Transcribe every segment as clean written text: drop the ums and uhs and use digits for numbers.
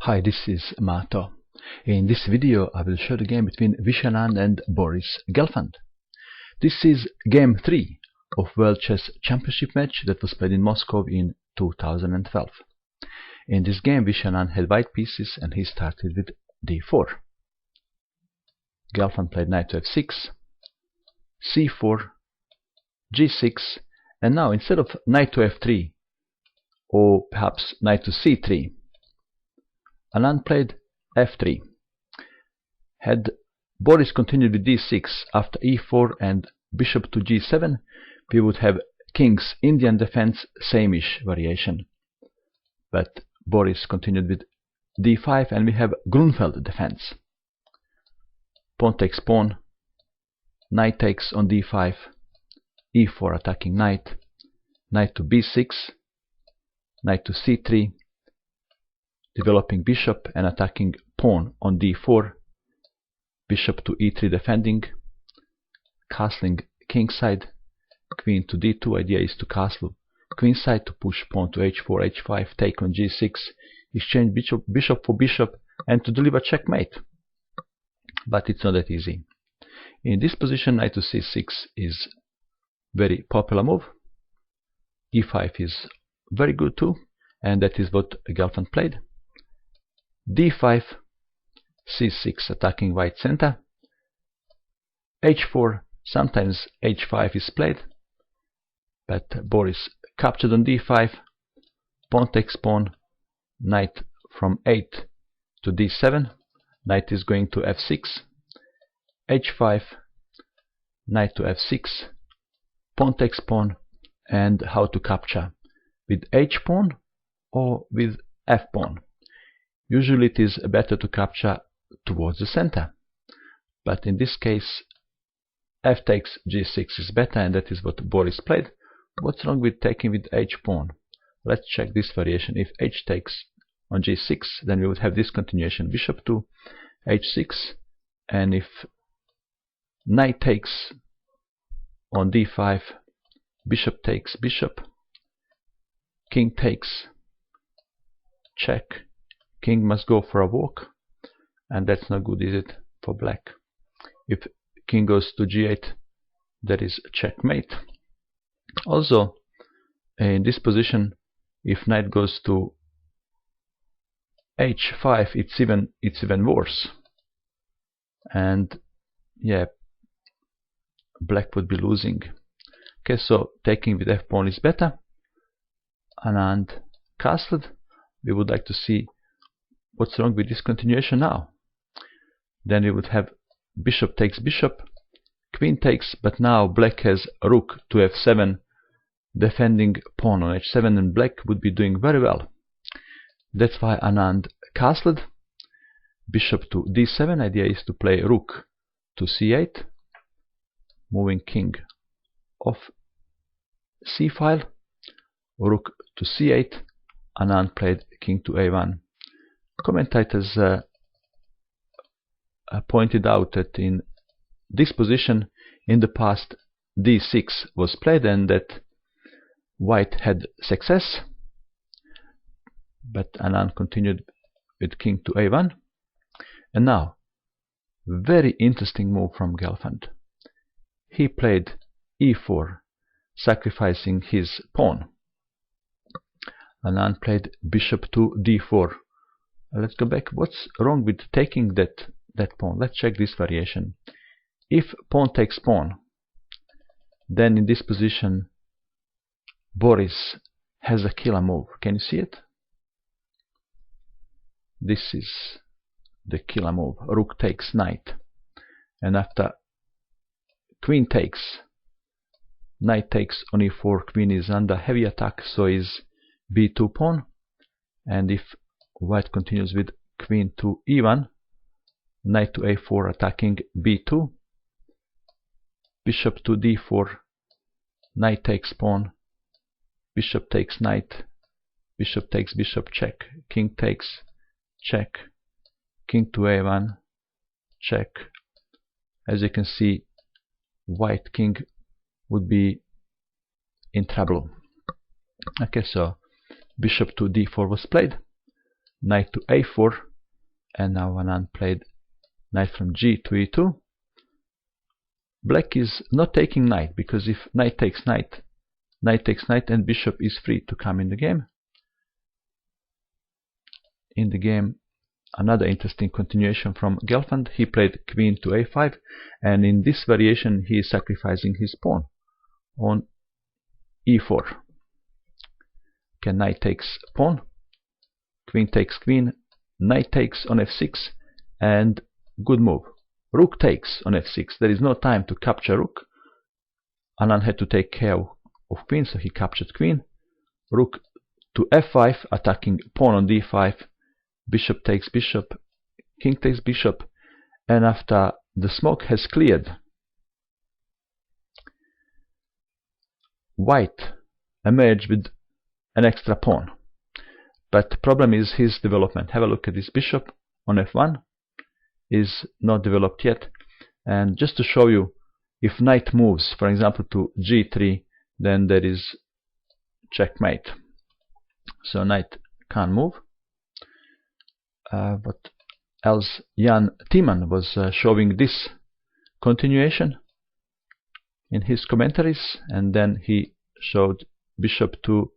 Hi, this is Mato. In this video I will show the game between Viswanathan and Boris Gelfand. This is game 3 of World Chess Championship match that was played in Moscow in 2012. In this game Viswanathan had white pieces and he started with d4. Gelfand played knight to f6, c4, g6, and now instead of knight to f3 or perhaps knight to c3, Anand played f3. Had Boris continued with d6 after e4 and bishop to g7, we would have king's Indian defense, same-ish variation. But Boris continued with d5 and we have Grunfeld defense. Pawn takes pawn, knight takes on d5, e4 attacking knight, knight to b6, knight to c3, developing bishop and attacking pawn on d4, bishop to e3 defending, castling king side, queen to d2. Idea is to castle queen side to push pawn to h4, h5, take on g6, exchange bishop for bishop, and to deliver checkmate. But it's not that easy. In this position, knight to c6 is very popular move. e5 is very good too, and that is what Gelfand played. d5, c6 attacking white center, h4, sometimes h5 is played, but Boris captured on d5, pawn takes pawn, knight from 8 to d7, knight is going to f6, h5, knight to f6, pawn takes pawn, and how to capture, with h pawn or with f pawn. Usually it is better to capture towards the center, but in this case f takes g6 is better, and that is what Boris played. What's wrong with taking with h pawn? Let's check this variation. If h takes on g6, then we would have this continuation, bishop to h6, and if knight takes on d5, bishop takes bishop, king takes, check, king must go for a walk, and that's not good, is it, for black? If king goes to g8, that is checkmate. Also, in this position, if knight goes to h5, it's even worse. And yeah, black would be losing. Okay, so taking with f pawn is better. Anand castled. We would like to see what's wrong with this continuation now. Then we would have bishop takes bishop, queen takes, but now black has rook to f7, defending pawn on h7, and black would be doing very well. That's why Anand castled. Bishop to d7. Idea is to play rook to c8, moving king off c file, rook to c8. Anand played king to a1. Commentators pointed out that in this position in the past d6 was played and that white had success, but Anand continued with king to a1. And now, very interesting move from Gelfand. He played e4, sacrificing his pawn. Anand played bishop to d4. Let's go back. What's wrong with taking that pawn? Let's check this variation. If pawn takes pawn, then in this position Boris has a killer move. Can you see it? This is the killer move. Rook takes knight, and after queen takes, knight takes on e4, queen is under heavy attack, so is b2 pawn. And if white continues with queen to e1, knight to a4 attacking b2, bishop to d4, knight takes pawn, bishop takes knight, bishop takes bishop, check, king takes, check, king to a1, check. As you can see, white king would be in trouble. Okay, so bishop to d4 was played. knight to a4, and now Anand played knight from g to e2. Black is not taking knight, because if knight takes knight, knight takes knight, and bishop is free to come in the game. In the game, another interesting continuation from Gelfand. He played queen to a5, and in this variation he is sacrificing his pawn on e4. Okay, knight takes pawn, queen takes queen, knight takes on f6, and good move. Rook takes on f6. There is no time to capture rook. Anand had to take care of queen, so he captured queen. Rook to f5, attacking pawn on d5. Bishop takes bishop, king takes bishop, and after the smoke has cleared, white emerged with an extra pawn. But the problem is his development. Have a look at this bishop on f1. Is not developed yet. And just to show you, if knight moves, for example, to g3, then there is checkmate. So knight can't move. What else? Jan Timan was showing this continuation in his commentaries, and then he showed bishop to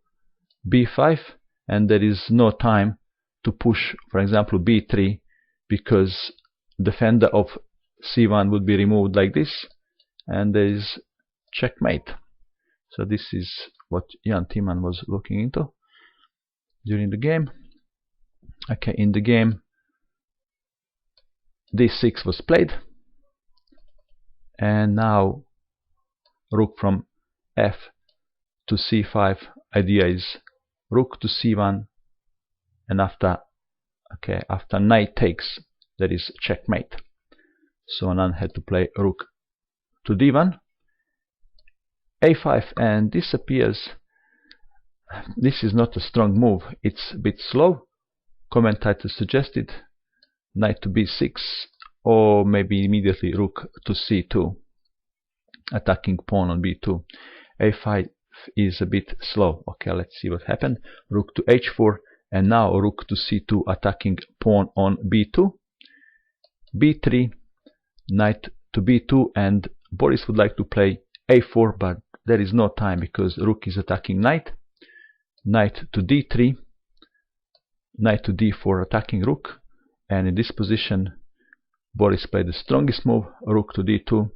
b5, and there is no time to push, for example, b3, because defender of c1 would be removed like this, and there is checkmate. So this is what Jan Timan was looking into during the game. Okay, in the game, d6 was played, and now rook from f to c5. Idea is rook to c1, and after knight takes, there is checkmate. So Anand had to play rook to d1, a5, and this appears, this is not a strong move, it's a bit slow. Commentators suggested knight to b6, or maybe immediately rook to c2, attacking pawn on b2. a5 is a bit slow. Okay, let's see what happened. Rook to h4, and now rook to c2, attacking pawn on b2. b3, knight to b2, and Boris would like to play a4, but there is no time because rook is attacking knight. Knight to d3, knight to d4, attacking rook, and in this position Boris played the strongest move, rook to d2.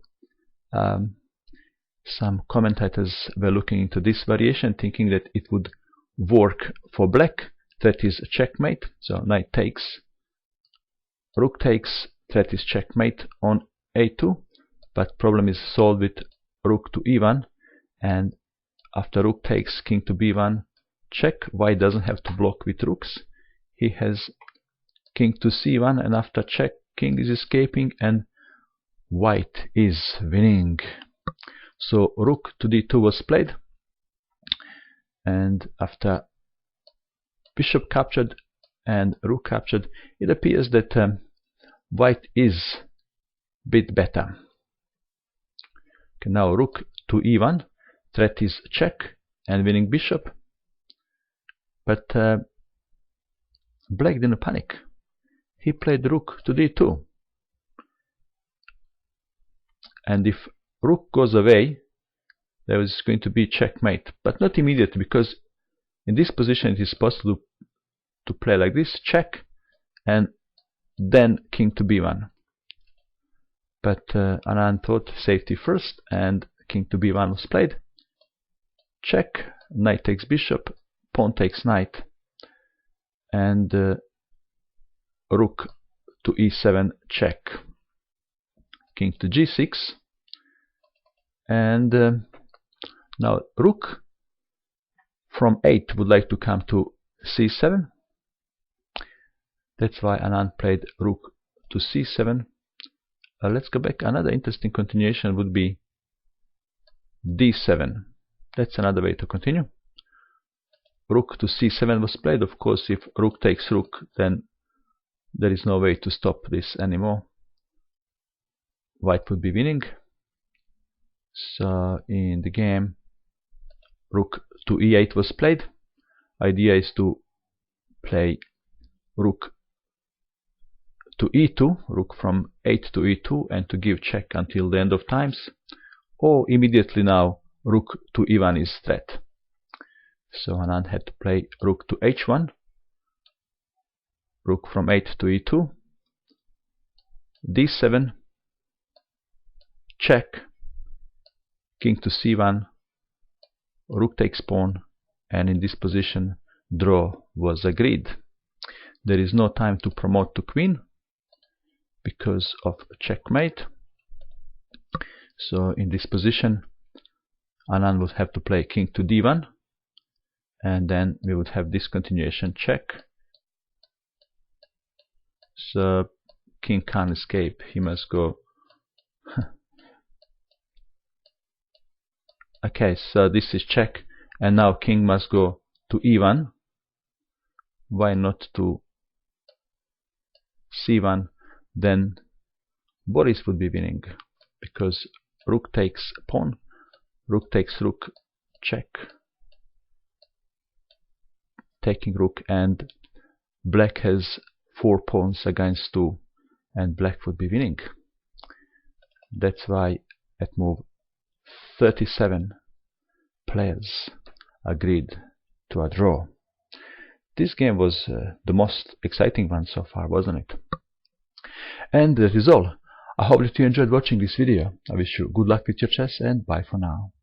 Some commentators were looking into this variation, thinking that it would work for black. That is checkmate. So knight takes, rook takes, that is checkmate on a2. But problem is solved with rook to e1, and after rook takes, king to b1, check. White doesn't have to block with rooks. He has king to c1, and after check, king is escaping, and white is winning. So rook to d2 was played, and after bishop captured and rook captured, it appears that white is a bit better. Okay, now rook to e1, threat is check and winning bishop, but black didn't panic. He played rook to d2, and if rook goes away, there is going to be checkmate, but not immediately, because in this position it is possible to play like this, check, and then king to b1. But Anand thought safety first, and king to b1 was played. Check, knight takes bishop, pawn takes knight, and rook to e7, check. King to g6, and now rook from 8 would like to come to c7. That's why Anand played rook to c7. Let's go back. Another interesting continuation would be d7. That's another way to continue. Rook to c7 was played. Of course, if rook takes rook, then there is no way to stop this anymore. White would be winning. So in the game, rook to e8 was played. Idea is to play rook to e2, rook from 8 to e2, and to give check until the end of times, or immediately now rook to e1 is threat. So Anand had to play rook to h1, rook from 8 to e2, d7, check, king to c1, rook takes pawn, and in this position draw was agreed. There is no time to promote to queen because of checkmate. So in this position Anand would have to play king to d1, and then we would have this continuation check. So king can't escape, he must go. Okay, so this is check, and now king must go to e1. Why not to c1? Then Boris would be winning, because rook takes pawn, rook takes rook, check, taking rook, and black has 4 pawns against 2, and black would be winning. That's why at move 37 players agreed to a draw. This game was the most exciting one so far, wasn't it? And that is all. I hope that you enjoyed watching this video. I wish you good luck with your chess, and bye for now.